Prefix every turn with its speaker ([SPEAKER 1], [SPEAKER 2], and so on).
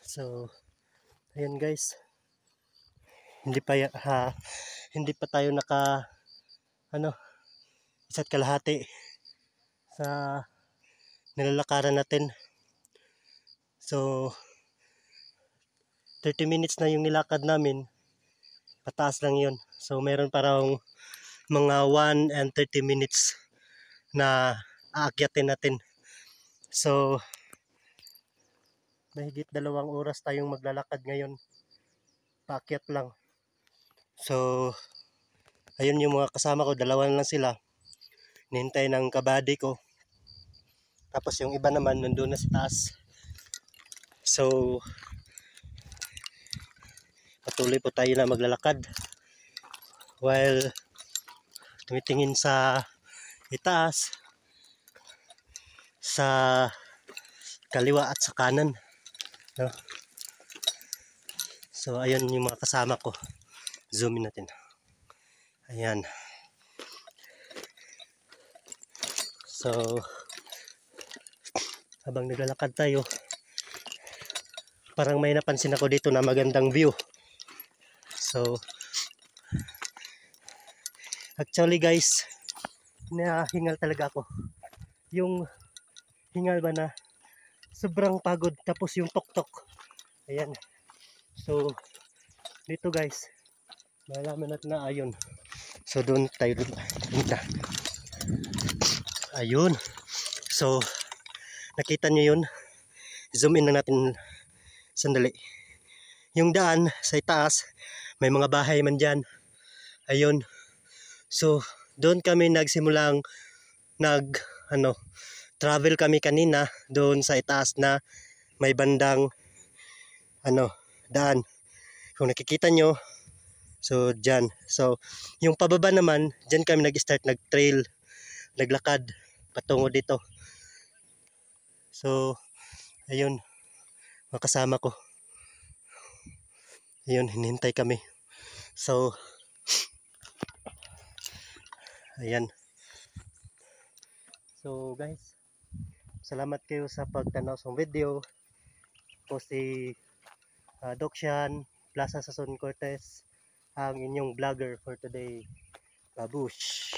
[SPEAKER 1] So, ayan guys. Hindi pa tayo isa't kalahati sa nilalakaran natin. So, 30 minutes na yung nilakad namin. Pataas lang yun. So, meron parang mga 1 and 30 minutes na aakyatin natin. So, mahigit 2 oras tayong maglalakad ngayon. Paakyat lang. So, ayun yung mga kasama ko. 2 lang sila. Nihintay ng kabady ko. Tapos yung iba naman nandun na sa taas. So, patuloy po tayo na maglalakad while tumitingin sa itaas, sa kaliwa at sa kanan, no? So ayun yung mga kasama ko. Zoom in natin. Ayan. So habang naglalakad tayo, parang may napansin ako dito na magandang view. So actually guys, nahingal talaga ako. Yung hingal ba na sobrang pagod, tapos yung tuktok. Ayan. So dito guys, malaman natin na ayun. So doon tayo punta. Ayun. So nakita nyo yun. Zoom in na natin sandali. Yung daan sa itaas, may mga bahay man dyan. Ayun. So doon kami nagsimulang travel kami kanina doon sa itaas na may bandang daan. Kung nakikita nyo, so dyan. So yung pababa naman, dyan kami nag-start, nag-trail, naglakad patungo dito. So ayun, makasama ko. Ayun, hinihintay kami. So ayan. So guys, salamat kayo sa pagtanaw sa video. Ako si Dokshan Plaza Sazon Cortez, ang inyong vlogger for today. Babush!